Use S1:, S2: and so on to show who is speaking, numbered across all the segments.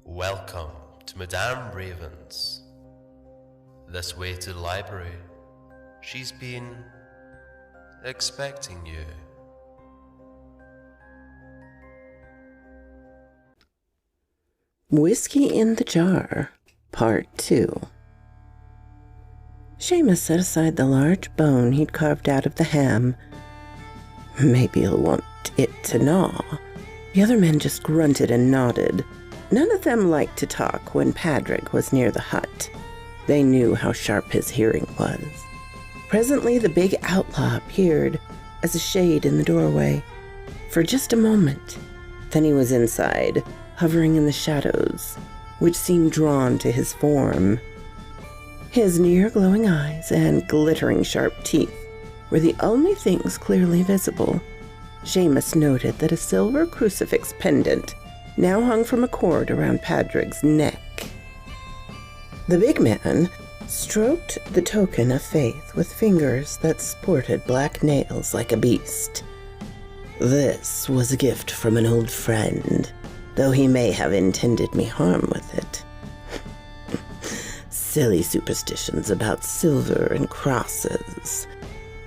S1: Welcome to Madame Raven's. This way to the library. She's been expecting you.
S2: Whiskey in the Jar, Part 2. Seamus set aside the large bone he'd carved out of the ham. Maybe he'll want it to gnaw. The other men just grunted and nodded. None of them liked to talk when Padraig was near the hut. They knew how sharp his hearing was. Presently, the big outlaw appeared as a shade in the doorway. For just a moment, then he was inside, hovering in the shadows, which seemed drawn to his form. His near-glowing eyes and glittering sharp teeth were the only things clearly visible. Seamus noted that a silver crucifix pendant now hung from a cord around Padraig's neck. The big man stroked the token of faith with fingers that sported black nails like a beast. This was a gift from an old friend, though he may have intended me harm with it. Silly superstitions about silver and crosses.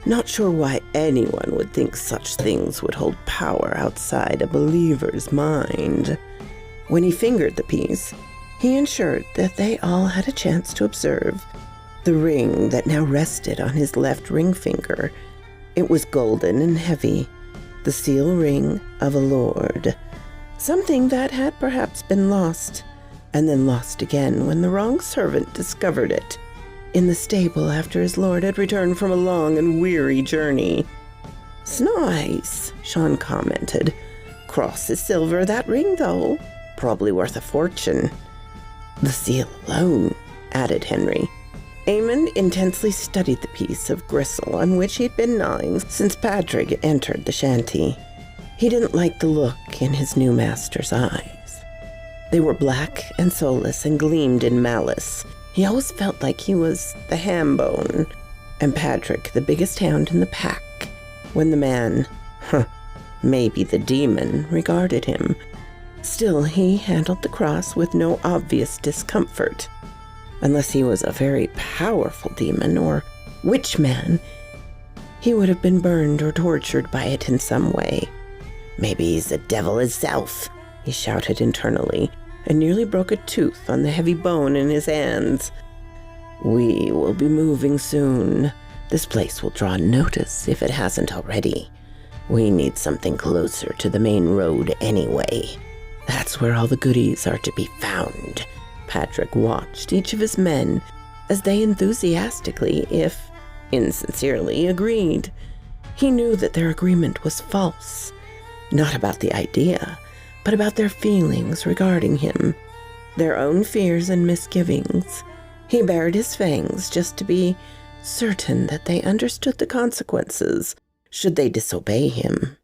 S2: Not sure why anyone would think such things would hold power outside a believer's mind. When he fingered the piece, he ensured that they all had a chance to observe the ring that now rested on his left ring finger. It was golden and heavy, the seal ring of a lord. Something that had perhaps been lost, and then lost again when the wrong servant discovered it in the stable after his lord had returned from a long and weary journey. "Nice," Sean commented. "Cross is silver, that ring, though. Probably worth a fortune." "The seal alone," added Henry. Eamon intensely studied the piece of gristle on which he'd been gnawing since Padraig entered the shanty. He didn't like the look in his new master's eyes. They were black and soulless and gleamed in malice. He always felt like he was the ham bone, and Padraig the biggest hound in the pack, when the man, maybe the demon, regarded him. Still, he handled the cross with no obvious discomfort. Unless he was a very powerful demon or witch man, he would have been burned or tortured by it in some way. "Maybe he's the devil himself," he shouted internally, and nearly broke a tooth on the heavy bone in his hands. "We will be moving soon. This place will draw notice if it hasn't already. We need something closer to the main road anyway. That's where all the goodies are to be found." Padraig watched each of his men as they enthusiastically, if insincerely, agreed. He knew that their agreement was false, not about the idea, but about their feelings regarding him, their own fears and misgivings. He bared his fangs just to be certain that they understood the consequences should they disobey him.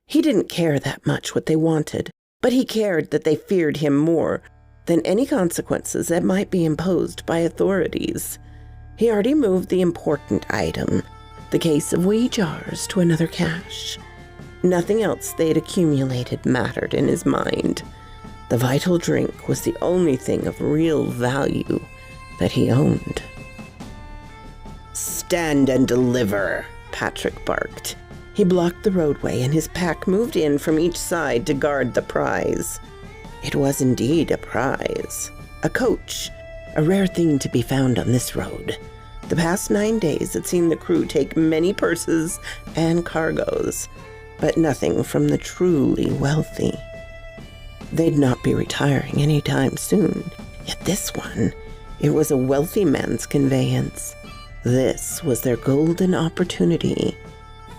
S2: He didn't care that much what they wanted, but he cared that they feared him more than any consequences that might be imposed by authorities. He already moved the important item, the case of wee jars, to another cache. Nothing else they'd accumulated mattered in his mind. The vital drink was the only thing of real value that he owned. "Stand and deliver," Padraig barked. He blocked the roadway, and his pack moved in from each side to guard the prize. It was indeed a prize. A coach, a rare thing to be found on this road. The past 9 days had seen the crew take many purses and cargoes, but nothing from the truly wealthy. They'd not be retiring any time soon, yet this one, it was a wealthy man's conveyance. This was their golden opportunity.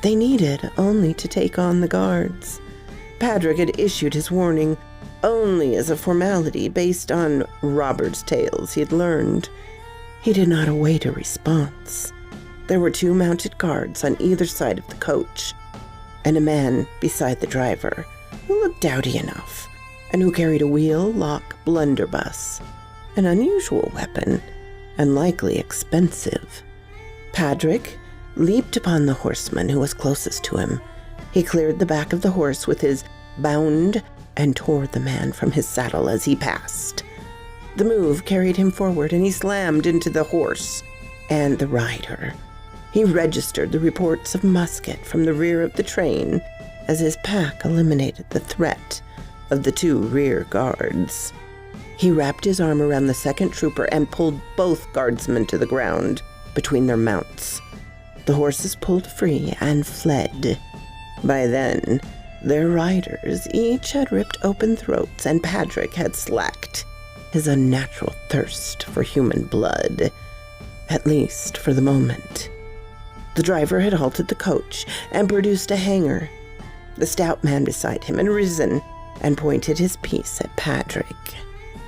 S2: They needed only to take on the guards. Padraig had issued his warning only as a formality based on robbers' tales he'd learned. He did not await a response. There were 2 mounted guards on either side of the coach, and a man beside the driver who looked dowdy enough and who carried a wheel-lock blunderbuss, an unusual weapon and likely expensive. Padraig leaped upon the horseman who was closest to him. He cleared the back of the horse with his bound and tore the man from his saddle as he passed. The move carried him forward, and he slammed into the horse and the rider. He registered the reports of musket from the rear of the train as his pack eliminated the threat of the two rear guards. He wrapped his arm around the second trooper and pulled both guardsmen to the ground between their mounts. The horses pulled free and fled. By then, their riders each had ripped open throats, and Patrick had slacked his unnatural thirst for human blood, at least for the moment. The driver had halted the coach and produced a hanger. The stout man beside him had risen and pointed his piece at Patrick.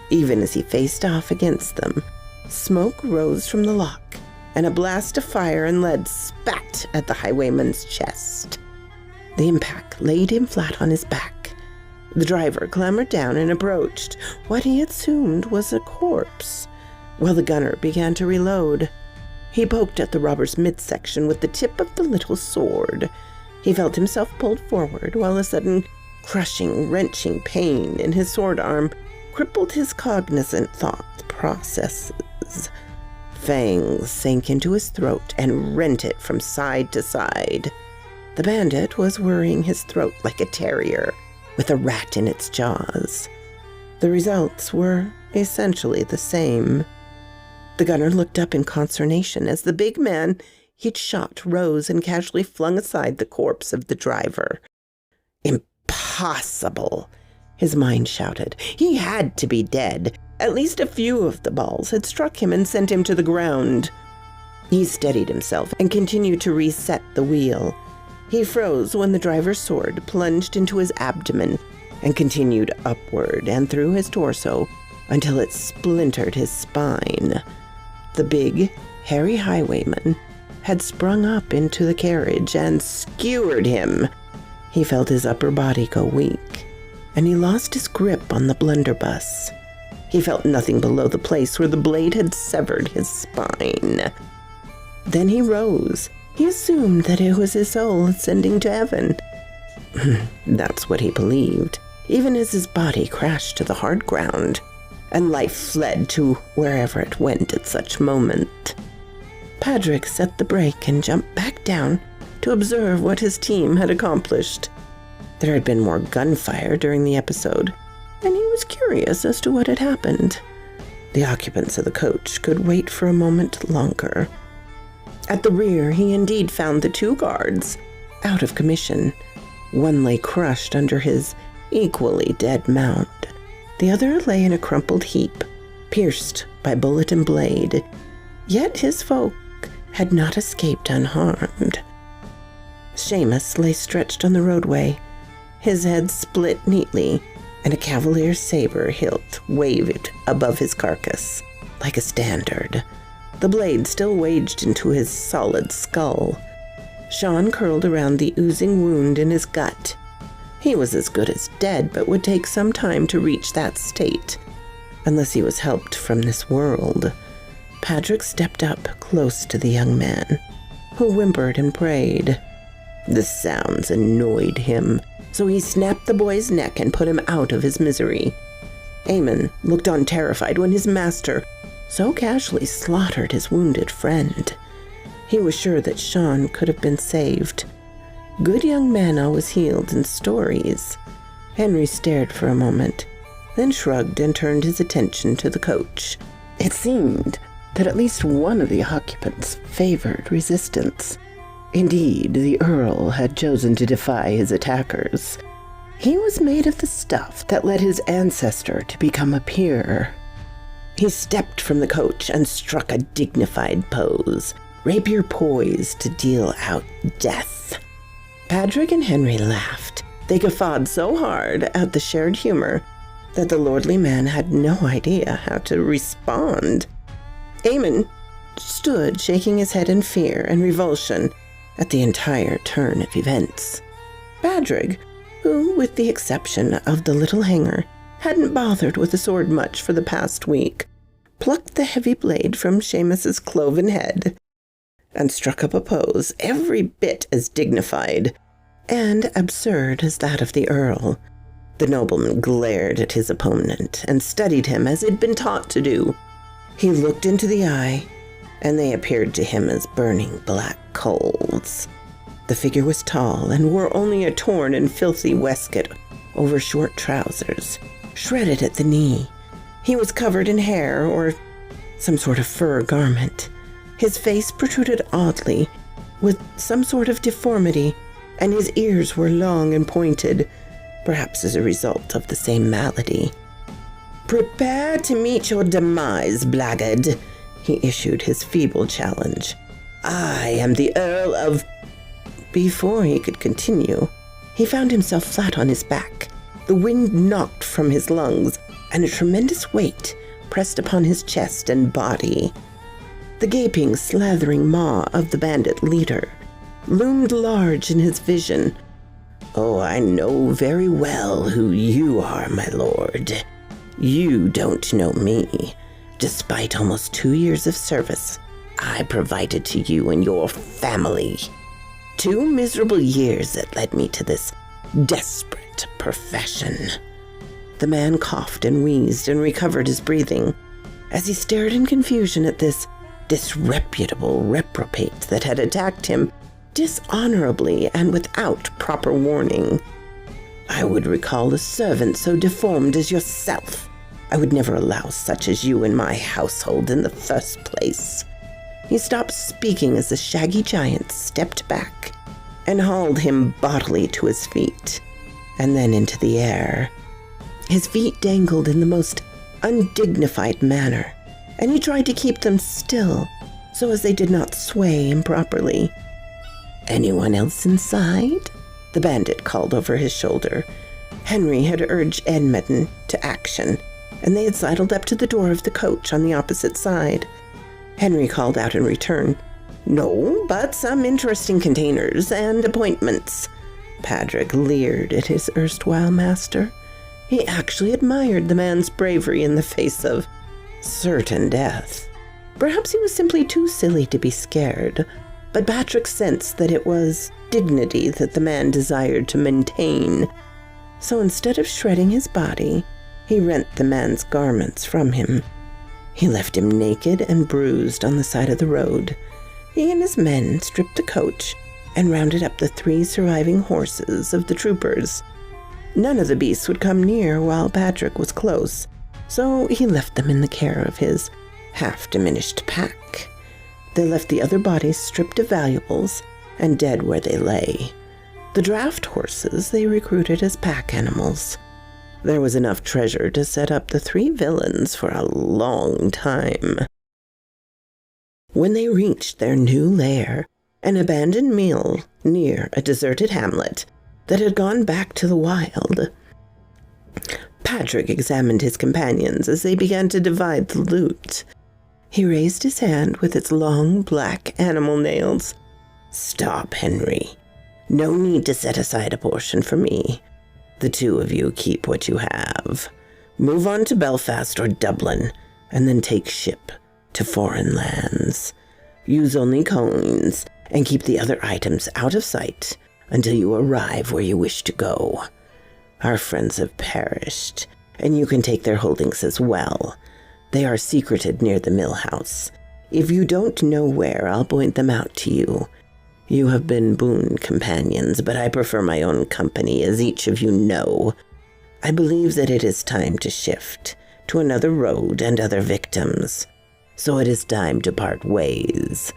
S2: Even as he faced off against them, smoke rose from the lock, and a blast of fire and lead spat at the highwayman's chest. The impact laid him flat on his back. The driver clambered down and approached what he assumed was a corpse, while the gunner began to reload. He poked at the robber's midsection with the tip of the little sword. He felt himself pulled forward, while a sudden crushing, wrenching pain in his sword arm crippled his cognizant thought processes. Fangs sank into his throat and rent it from side to side. The bandit was worrying his throat like a terrier with a rat in its jaws. The results were essentially the same. The gunner looked up in consternation as the big man he'd shot rose and casually flung aside the corpse of the driver. Impossible, his mind shouted. He had to be dead. At least a few of the balls had struck him and sent him to the ground. He steadied himself and continued to reset the wheel. He froze when the driver's sword plunged into his abdomen and continued upward and through his torso until it splintered his spine. The big, hairy highwayman had sprung up into the carriage and skewered him. He felt his upper body go weak, and he lost his grip on the blunderbuss. He felt nothing below the place where the blade had severed his spine. Then he rose. He assumed that it was his soul ascending to heaven. That's what he believed, even as his body crashed to the hard ground, and life fled to wherever it went at such moment. Patrick set the brake and jumped back down to observe what his team had accomplished. There had been more gunfire during the episode, and he was curious as to what had happened. The occupants of the coach could wait for a moment longer. At the rear, he indeed found the two guards out of commission. One lay crushed under his equally dead mount. The other lay in a crumpled heap, pierced by bullet and blade. Yet his folk had not escaped unharmed. Seamus lay stretched on the roadway, his head split neatly, and a cavalier's saber hilt waved above his carcass like a standard. The blade still wedged into his solid skull. Sean curled around the oozing wound in his gut. He was as good as dead, but would take some time to reach that state, unless he was helped from this world. Patrick stepped up close to the young man, who whimpered and prayed. The sounds annoyed him, so he snapped the boy's neck and put him out of his misery. Eamon looked on terrified when his master so casually slaughtered his wounded friend. He was sure that Sean could have been saved. Good young men always healed in stories. Henry stared for a moment, then shrugged and turned his attention to the coach. It seemed that at least one of the occupants favored resistance. Indeed, the Earl had chosen to defy his attackers. He was made of the stuff that led his ancestor to become a peer. He stepped from the coach and struck a dignified pose, rapier poised to deal out death. Patrick and Henry laughed. They guffawed so hard at the shared humor that the lordly man had no idea how to respond. Eamon stood shaking his head in fear and revulsion at the entire turn of events. Patrick, who, with the exception of the little hanger, hadn't bothered with the sword much for the past week, plucked the heavy blade from Seamus's cloven head and struck up a pose every bit as dignified and absurd as that of the Earl. The nobleman glared at his opponent and studied him as he'd been taught to do. He looked into the eye, and they appeared to him as burning black coals. The figure was tall and wore only a torn and filthy waistcoat over short trousers, shredded at the knee. He was covered in hair or some sort of fur garment. His face protruded oddly, with some sort of deformity, and his ears were long and pointed, perhaps as a result of the same malady. "Prepare to meet your demise, blackguard," he issued his feeble challenge. "I am the Earl of—" Before he could continue, he found himself flat on his back, the wind knocked from his lungs, and a tremendous weight pressed upon his chest and body. The gaping, slathering maw of the bandit leader loomed large in his vision. "Oh, I know very well who you are, my lord. You don't know me. Despite almost 2 years of service, I provided to you and your family. 2 miserable years that led me to this desperate profession." The man coughed and wheezed and recovered his breathing as he stared in confusion at this disreputable reprobate that had attacked him dishonorably and without proper warning. "I would recall a servant so deformed as yourself. I would never allow such as you in my household in the first place." He stopped speaking as the shaggy giant stepped back and hauled him bodily to his feet, and then into the air. His feet dangled in the most undignified manner, and he tried to keep them still so as they did not sway improperly. "Anyone else inside?" the bandit called over his shoulder. Henry had urged Edmund to action, and they had sidled up to the door of the coach on the opposite side. Henry called out in return, "No, but some interesting containers and appointments." Patrick leered at his erstwhile master. He actually admired the man's bravery in the face of certain death. Perhaps he was simply too silly to be scared, but Patrick sensed that it was dignity that the man desired to maintain. So instead of shredding his body, he rent the man's garments from him. He left him naked and bruised on the side of the road. He and his men stripped the coach and rounded up the 3 surviving horses of the troopers. None of the beasts would come near while Patrick was close, so he left them in the care of his half-diminished pack. They left the other bodies stripped of valuables and dead where they lay. The draft horses they recruited as pack animals. There was enough treasure to set up the 3 villains for a long time. When they reached their new lair, an abandoned mill near a deserted hamlet that had gone back to the wild, Patrick examined his companions as they began to divide the loot. He raised his hand with its long black animal nails. "Stop, Henry. No need to set aside a portion for me. The 2 of you keep what you have. Move on to Belfast or Dublin, and then take ship to foreign lands. Use only coins, and keep the other items out of sight until you arrive where you wish to go. Our friends have perished, and you can take their holdings as well. They are secreted near the mill house. If you don't know where, I'll point them out to you. You have been boon companions, but I prefer my own company, as each of you know. I believe that it is time to shift to another road and other victims. So it is time to part ways.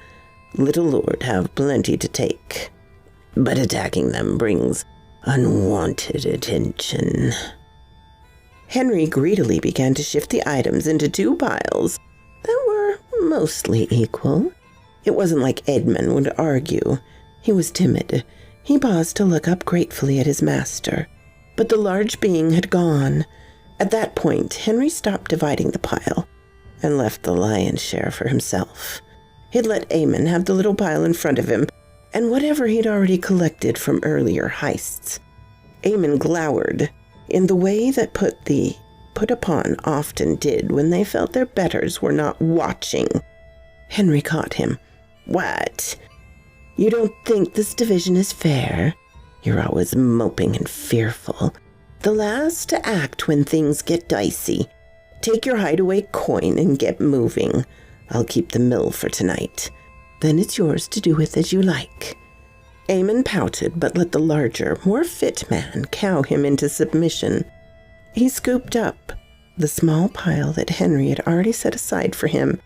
S2: Little Lord have plenty to take, but attacking them brings unwanted attention." Henry greedily began to shift the items into 2 piles that were mostly equal. It wasn't like Edmund would argue. He was timid. He paused to look up gratefully at his master, but the large being had gone. At that point, Henry stopped dividing the pile and left the lion's share for himself. He'd let Eamon have the little pile in front of him and whatever he'd already collected from earlier heists. Eamon glowered in the way that put upon often did when they felt their betters were not watching. Henry caught him. "What? You don't think this division is fair? You're always moping and fearful. The last to act when things get dicey. Take your hideaway coin and get moving. I'll keep the mill for tonight. Then it's yours to do with as you like." Eamon pouted, but let the larger, more fit man cow him into submission. He scooped up the small pile that Henry had already set aside for him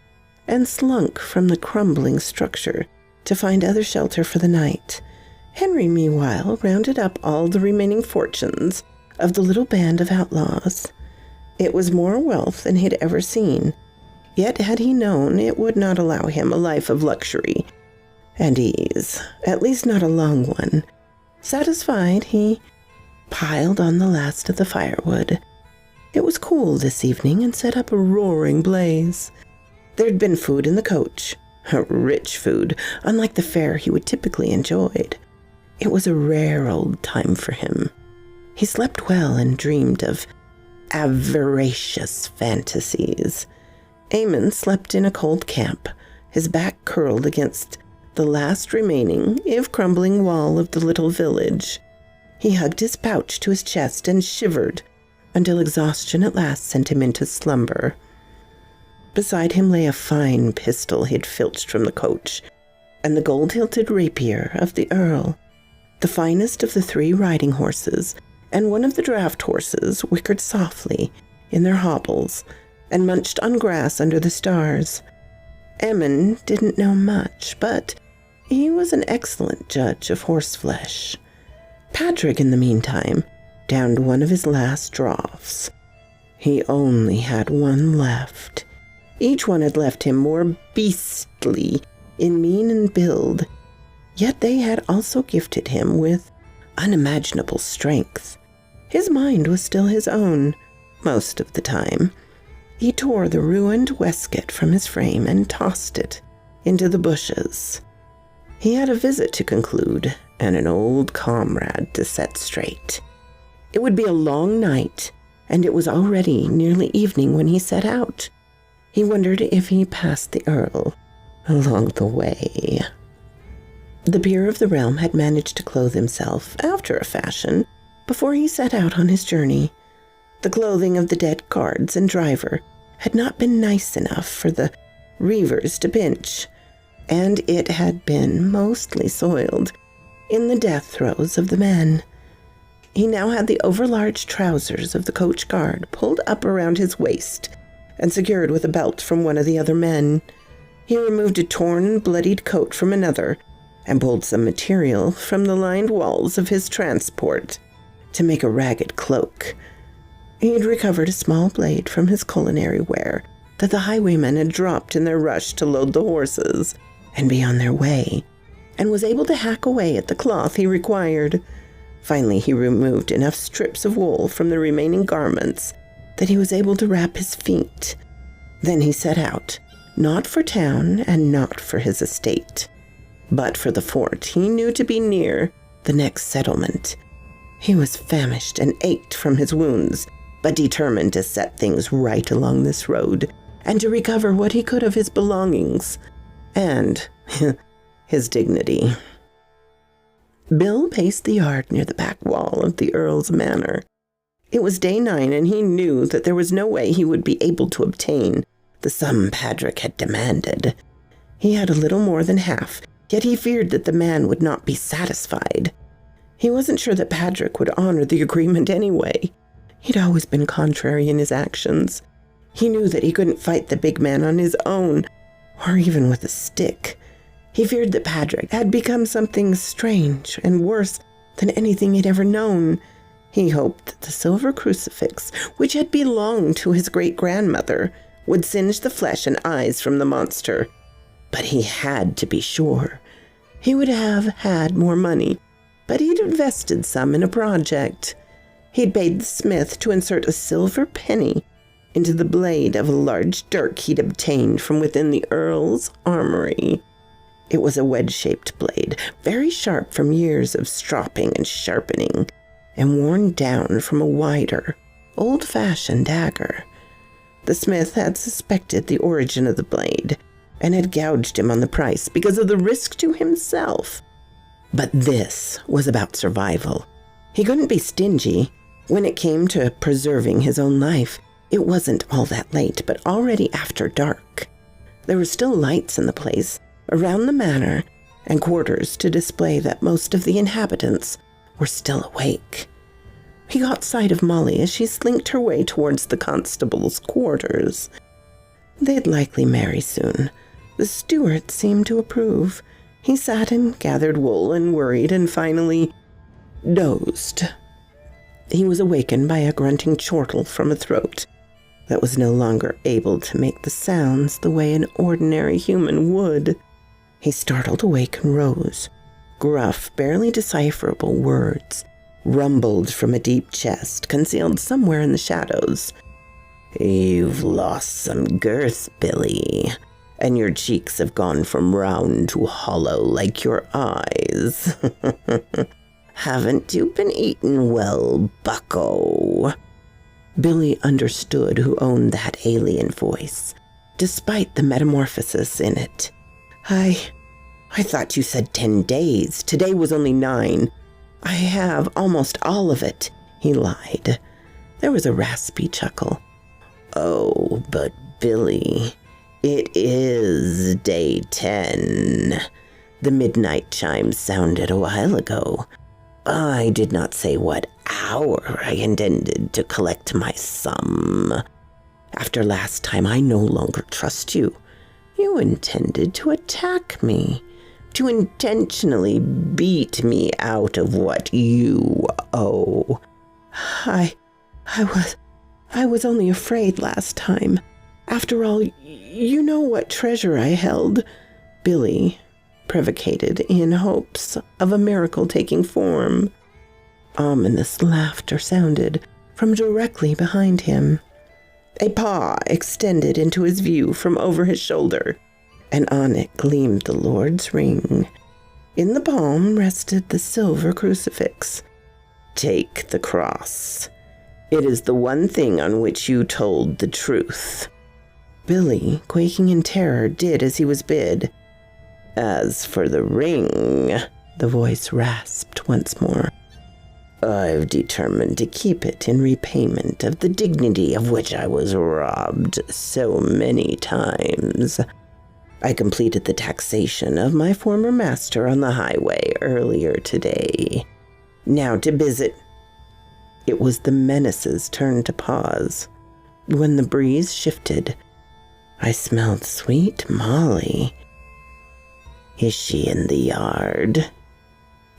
S2: and slunk from the crumbling structure to find other shelter for the night. Henry, meanwhile, rounded up all the remaining fortunes of the little band of outlaws. It was more wealth than he had ever seen, yet had he known, it would not allow him a life of luxury and ease, at least not a long one. Satisfied, he piled on the last of the firewood. It was cool this evening and set up a roaring blaze. There'd been food in the coach, a rich food, unlike the fare he would typically enjoyed. It was a rare old time for him. He slept well and dreamed of avaricious fantasies. Eamon slept in a cold camp, his back curled against the last remaining, if crumbling, wall of the little village. He hugged his pouch to his chest and shivered until exhaustion at last sent him into slumber. Beside him lay a fine pistol he'd filched from the coach, and the gold-hilted rapier of the Earl. The finest of the 3 riding horses and one of the draft horses whickered softly in their hobbles and munched on grass under the stars. Eamon didn't know much, but he was an excellent judge of horseflesh. Patrick, in the meantime, downed one of his last draughts. He only had one left. Each one had left him more beastly in mien and build, yet they had also gifted him with unimaginable strength. His mind was still his own, most of the time. He tore the ruined waistcoat from his frame and tossed it into the bushes. He had a visit to conclude and an old comrade to set straight. It would be a long night, and it was already nearly evening when he set out. He wondered if he passed the Earl along the way. The peer of the realm had managed to clothe himself, after a fashion, before he set out on his journey. The clothing of the dead guards and driver had not been nice enough for the reavers to pinch, and it had been mostly soiled in the death throes of the men. He now had the overlarge trousers of the coach guard pulled up around his waist and secured with a belt from one of the other men. He removed a torn and bloodied coat from another and pulled some material from the lined walls of his transport to make a ragged cloak. He had recovered a small blade from his culinary ware that the highwaymen had dropped in their rush to load the horses and be on their way, and was able to hack away at the cloth he required. Finally, he removed enough strips of wool from the remaining garments that he was able to wrap his feet. Then he set out, not for town and not for his estate, but for the fort he knew to be near the next settlement. He was famished and ached from his wounds, but determined to set things right along this road and to recover what he could of his belongings and his dignity. Bill paced the yard near the back wall of the Earl's manor. It was day 9, and he knew that there was no way he would be able to obtain the sum Patrick had demanded. He had a little more than half, yet he feared that the man would not be satisfied. He wasn't sure that Patrick would honor the agreement anyway. He'd always been contrary in his actions. He knew that he couldn't fight the big man on his own, or even with a stick. He feared that Patrick had become something strange and worse than anything he'd ever known. He hoped that the silver crucifix, which had belonged to his great-grandmother, would singe the flesh and eyes from the monster. But he had to be sure. He would have had more money, but he'd invested some in a project. He'd paid the smith to insert a silver penny into the blade of a large dirk he'd obtained from within the Earl's armory. It was a wedge-shaped blade, very sharp from years of stropping and sharpening, and worn down from a wider, old-fashioned dagger. The smith had suspected the origin of the blade, and had gouged him on the price because of the risk to himself. But this was about survival. He couldn't be stingy. When it came to preserving his own life, it wasn't all that late, but already after dark. There were still lights in the place, around the manor, and quarters to display that most of the inhabitants were still awake. He caught sight of Molly as she slinked her way towards the constable's quarters. They'd likely marry soon. The steward seemed to approve. He sat and gathered wool and worried and finally dozed. He was awakened by a grunting chortle from a throat that was no longer able to make the sounds the way an ordinary human would. He startled awake and rose. Gruff, barely decipherable words rumbled from a deep chest concealed somewhere in the shadows. "You've lost some girth, Billy, and your cheeks have gone from round to hollow like your eyes. Haven't you been eating well, bucko?" Billy understood who owned that alien voice, despite the metamorphosis in it. I thought you said 10 days. Today was only 9. I have almost all of it," he lied. There was a raspy chuckle. "Oh, but Billy, it is day 10. The midnight chimes sounded a while ago. I did not say what hour I intended to collect my sum. After last time, I no longer trust you. You intended to attack me, to intentionally beat me out of what you owe." I was only afraid last time. After all, you know what treasure I held." Billy prevocated in hopes of a miracle taking form. Ominous laughter sounded from directly behind him. A paw extended into his view from over his shoulder, and on it gleamed the Lord's ring. In the palm rested the silver crucifix. "Take the cross. It is the one thing on which you told the truth." Billy, quaking in terror, did as he was bid. "As for the ring," the voice rasped once more, "I've determined to keep it in repayment of the dignity of which I was robbed so many times. I completed the taxation of my former master on the highway earlier today. Now to visit." It was the menace's turn to pause. When the breeze shifted, I smelled sweet Molly. "Is she in the yard?"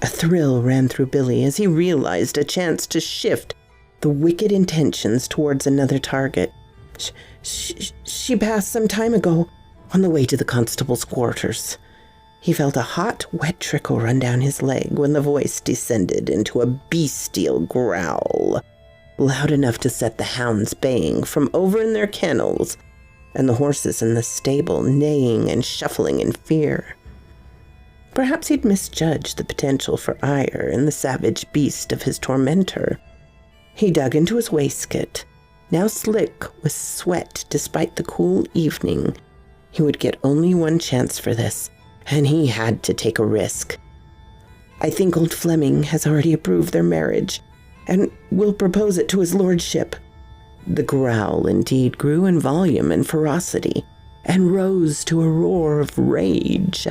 S2: A thrill ran through Billy as he realized a chance to shift the wicked intentions towards another target. She passed some time ago, on the way to the constable's quarters." He felt a hot, wet trickle run down his leg when the voice descended into a bestial growl, loud enough to set the hounds baying from over in their kennels, and the horses in the stable neighing and shuffling in fear. Perhaps he'd misjudged the potential for ire in the savage beast of his tormentor. He dug into his waistcoat, now slick with sweat despite the cool evening. He would get only one chance for this, and he had to take a risk. "I think old Fleming has already approved their marriage, and will propose it to his lordship." The growl indeed grew in volume and ferocity, and rose to a roar of rage.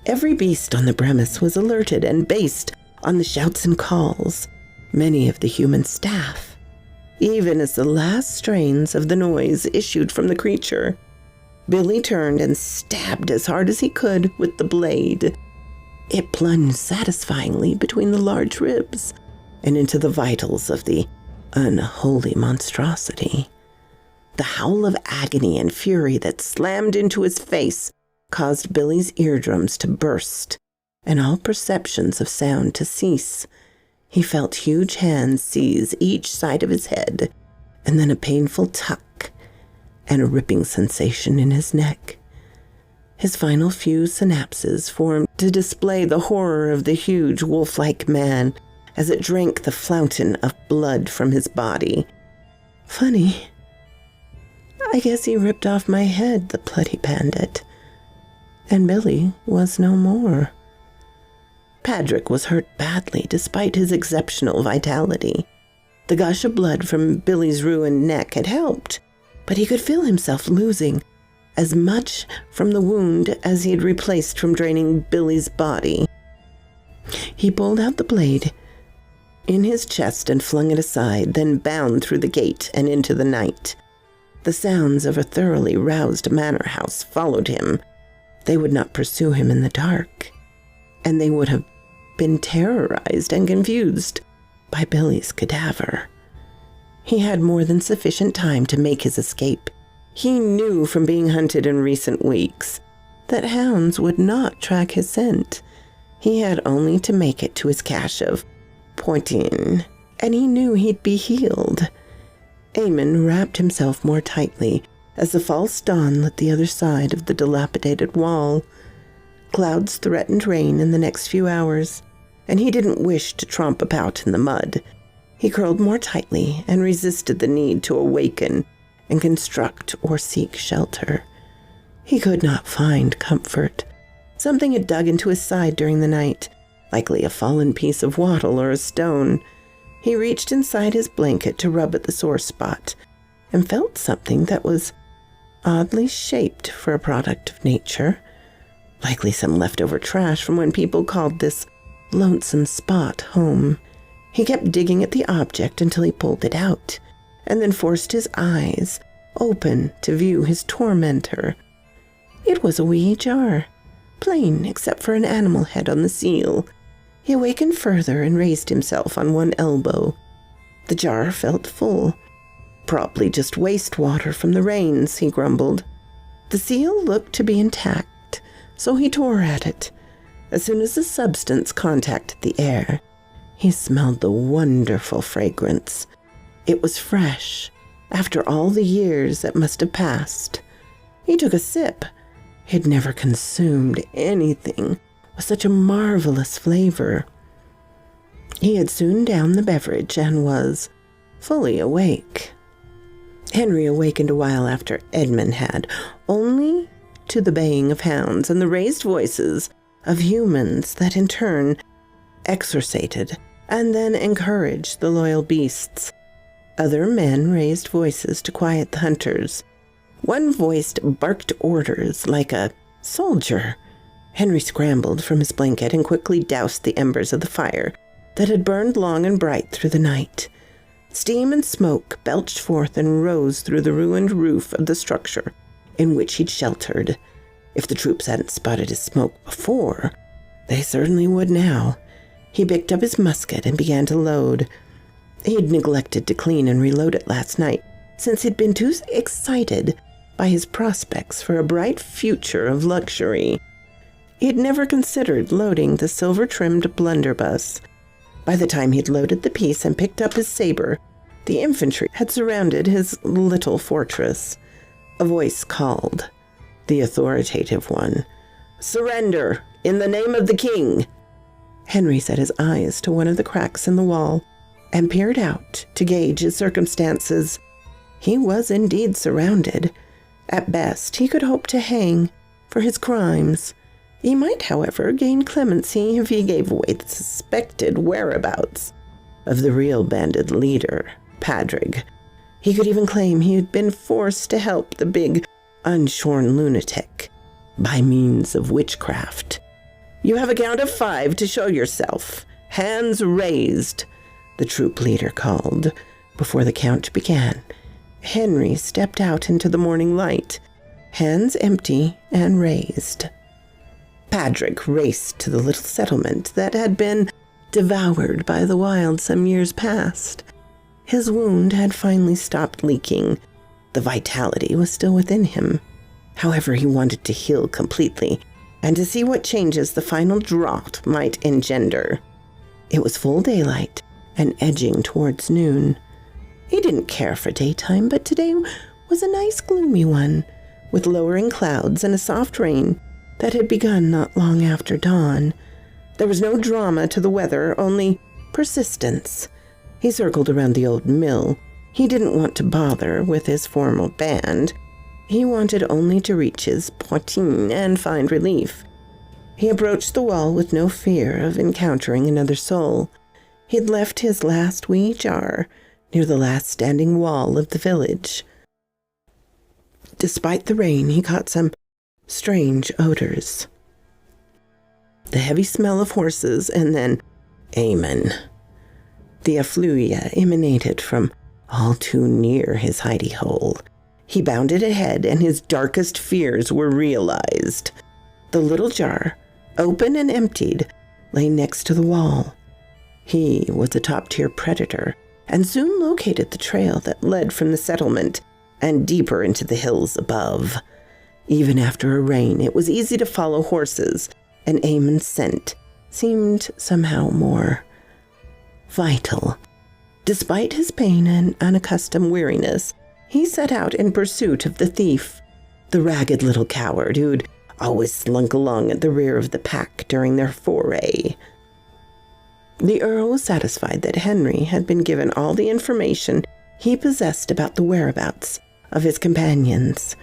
S2: Every beast on the premise was alerted and based on the shouts and calls, many of the human staff, even as the last strains of the noise issued from the creature. Billy turned and stabbed as hard as he could with the blade. It plunged satisfyingly between the large ribs and into the vitals of the unholy monstrosity. The howl of agony and fury that slammed into his face caused Billy's eardrums to burst and all perceptions of sound to cease. He felt huge hands seize each side of his head, and then a painful tuck and a ripping sensation in his neck. His final few synapses formed to display the horror of the huge wolf-like man as it drank the fountain of blood from his body. Funny. I guess he ripped off my head, the bloody bandit. And Billy was no more. Patrick was hurt badly despite his exceptional vitality. The gush of blood from Billy's ruined neck had helped, but he could feel himself losing as much from the wound as he had replaced from draining Billy's body. He pulled out the blade in his chest and flung it aside, then bound through the gate and into the night. The sounds of a thoroughly roused manor house followed him. They would not pursue him in the dark, and they would have been terrorized and confused by Billy's cadaver. He had more than sufficient time to make his escape. He knew from being hunted in recent weeks that hounds would not track his scent. He had only to make it to his cache of poitin, and he knew he'd be healed. Eamon wrapped himself more tightly as the false dawn lit the other side of the dilapidated wall. Clouds threatened rain in the next few hours, and he didn't wish to tromp about in the mud. He curled more tightly and resisted the need to awaken and construct or seek shelter. He could not find comfort. Something had dug into his side during the night, likely a fallen piece of wattle or a stone. He reached inside his blanket to rub at the sore spot and felt something that was oddly shaped for a product of nature, likely some leftover trash from when people called this lonesome spot home. He kept digging at the object until he pulled it out, and then forced his eyes open to view his tormentor. It was a wee jar, plain except for an animal head on the seal. He awakened further and raised himself on one elbow. The jar felt full. Probably just wastewater from the rains, he grumbled. The seal looked to be intact, so he tore at it. As soon as the substance contacted the air, he smelled the wonderful fragrance. It was fresh, after all the years that must have passed. He took a sip. He'd never consumed anything with such a marvelous flavor. He had soon downed the beverage and was fully awake. Henry awakened a while after Edmund had, only to the baying of hounds and the raised voices of humans that in turn exorcised and then encouraged the loyal beasts. Other men raised voices to quiet the hunters. One voiced barked orders like a soldier. Henry scrambled from his blanket and quickly doused the embers of the fire that had burned long and bright through the night. Steam and smoke belched forth and rose through the ruined roof of the structure in which he'd sheltered. If the troops hadn't spotted his smoke before, they certainly would now. He picked up his musket and began to load. He'd neglected to clean and reload it last night, since he'd been too excited by his prospects for a bright future of luxury. He'd never considered loading the silver-trimmed blunderbuss. By the time he'd loaded the piece and picked up his saber, the infantry had surrounded his little fortress. A voice called, the authoritative one. "Surrender, in the name of the king!" Henry set his eyes to one of the cracks in the wall and peered out to gauge his circumstances. He was indeed surrounded. At best, he could hope to hang for his crimes. He might, however, gain clemency if he gave away the suspected whereabouts of the real bandit leader, Patrick. He could even claim he had been forced to help the big, unshorn lunatic by means of witchcraft. "You have a count of 5 to show yourself. Hands raised," the troop leader called. Before the count began, Henry stepped out into the morning light, hands empty and raised. Patrick raced to the little settlement that had been devoured by the wild some years past. His wound had finally stopped leaking. The vitality was still within him. However, he wanted to heal completely and to see what changes the final draught might engender. It was full daylight and edging towards noon. He didn't care for daytime, but today was a nice gloomy one, with lowering clouds and a soft rain that had begun not long after dawn. There was no drama to the weather, only persistence. He circled around the old mill. He didn't want to bother with his formal band. He wanted only to reach his poitin and find relief. He approached the wall with no fear of encountering another soul. He'd left his last wee jar near the last standing wall of the village. Despite the rain, he caught some strange odors. The heavy smell of horses, and then Amen. The effluvia emanated from all too near his hidey hole. He bounded ahead, and his darkest fears were realized. The little jar, open and emptied, lay next to the wall. He was a top-tier predator, and soon located the trail that led from the settlement and deeper into the hills above. Even after a rain, it was easy to follow horses, and Eamon's scent seemed somehow more vital. Despite his pain and unaccustomed weariness, he set out in pursuit of the thief, the ragged little coward who'd always slunk along at the rear of the pack during their foray. The Earl was satisfied that Henry had been given all the information he possessed about the whereabouts of his companions.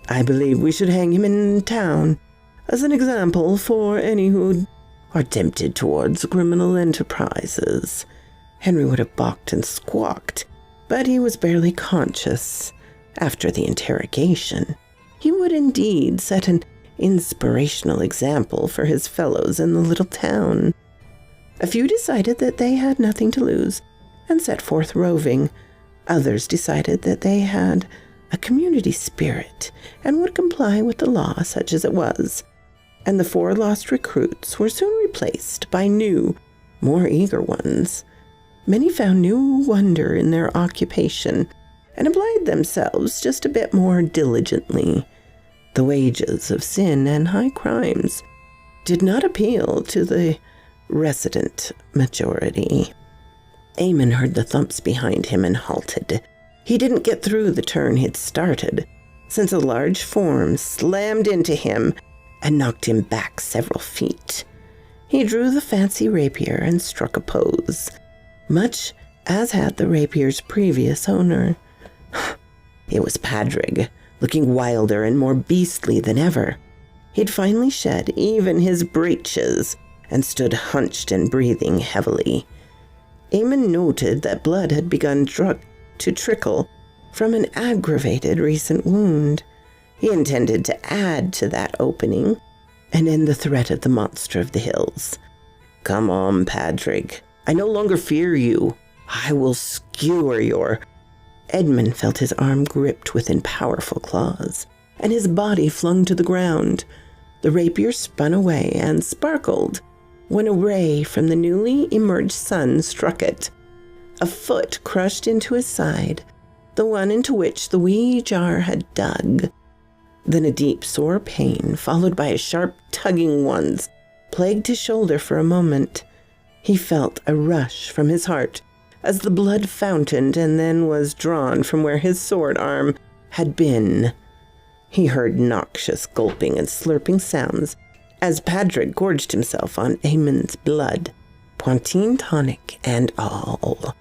S2: "I believe we should hang him in town as an example for any who are tempted towards criminal enterprises." Henry would have balked and squawked, but he was barely conscious. After the interrogation, he would indeed set an inspirational example for his fellows in the little town. A few decided that they had nothing to lose and set forth roving. Others decided that they had a community spirit and would comply with the law such as it was. And the 4 lost recruits were soon replaced by new, more eager ones. Many found new wonder in their occupation and applied themselves just a bit more diligently. The wages of sin and high crimes did not appeal to the resident majority. Eamon heard the thumps behind him and halted. He didn't get through the turn he'd started, since a large form slammed into him and knocked him back several feet. He drew the fancy rapier and struck a pose, much as had the rapier's previous owner. It was Padraig, looking wilder and more beastly than ever. He'd finally shed even his breeches and stood hunched and breathing heavily. Eamon noted that blood had begun to trickle from an aggravated recent wound. He intended to add to that opening and end the threat of the monster of the hills. "Come on, Padraig. I no longer fear you. I will skewer your..." Edmund felt his arm gripped within powerful claws, and his body flung to the ground. The rapier spun away and sparkled when a ray from the newly emerged sun struck it. A foot crushed into his side, the one into which the wee jar had dug. Then a deep, sore pain, followed by a sharp tugging once, plagued his shoulder for a moment. He felt a rush from his heart as the blood fountained and then was drawn from where his sword arm had been. He heard noxious gulping and slurping sounds as Padraig gorged himself on Eamon's blood, poiteen tonic and all.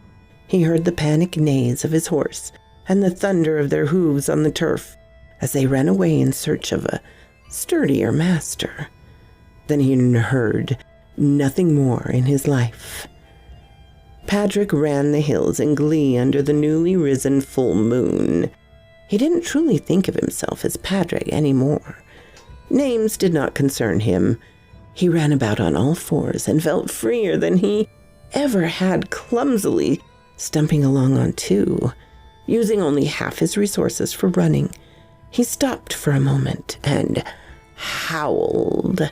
S2: He heard the panic neighs of his horse and the thunder of their hooves on the turf as they ran away in search of a sturdier master. Then he heard nothing more in his life. Padraig ran the hills in glee under the newly risen full moon. He didn't truly think of himself as Padraig anymore. Names did not concern him. He ran about on all fours and felt freer than he ever had, clumsily stumping along on 2, using only half his resources for running. He stopped for a moment and howled.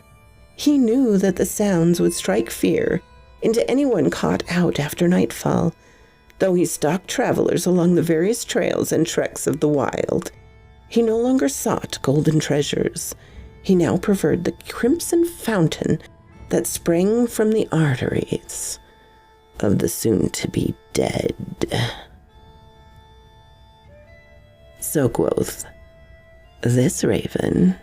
S2: He knew that the sounds would strike fear into anyone caught out after nightfall, though he stalked travelers along the various trails and treks of the wild. He no longer sought golden treasures. He now preferred the crimson fountain that sprang from the arteries of the soon-to-be dead. So quoth this raven.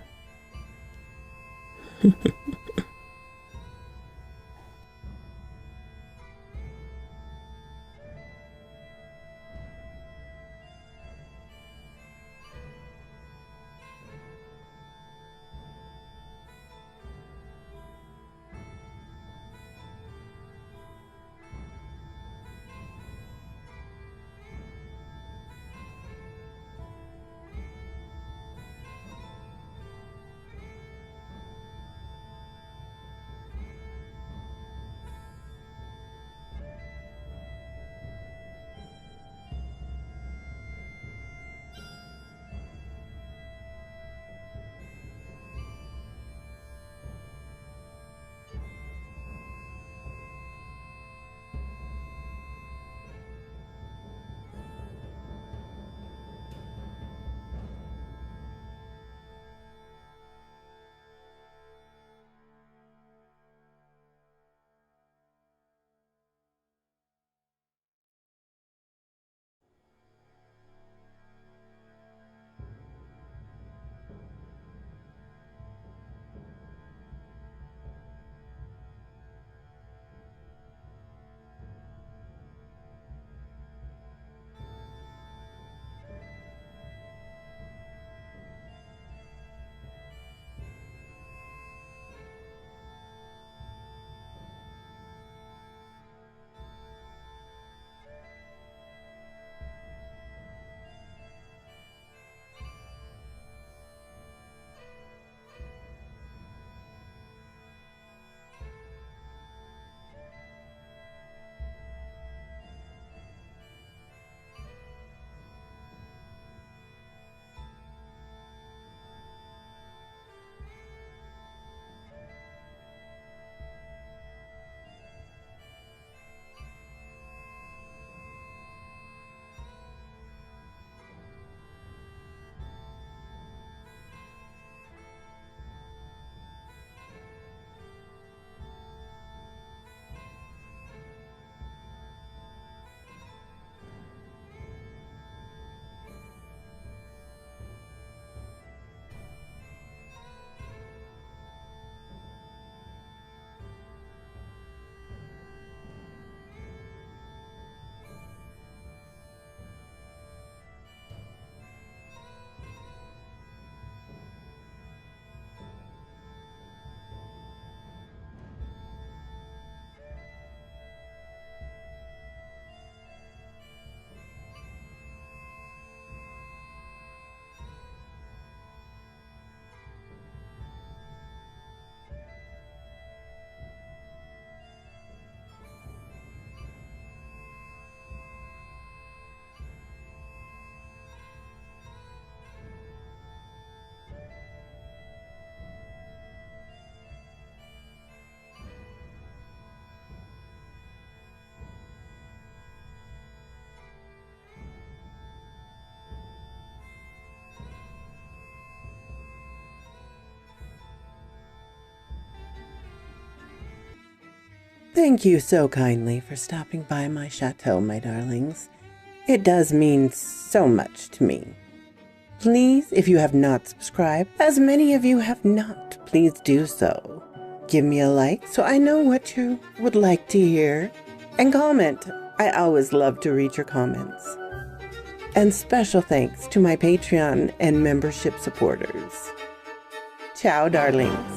S2: Thank you so kindly for stopping by my chateau, my darlings. It does mean so much to me. Please, if you have not subscribed, as many of you have not, please do so. Give me a like so I know what you would like to hear. And comment. I always love to read your comments. And special thanks to my Patreon and membership supporters. Ciao, darlings.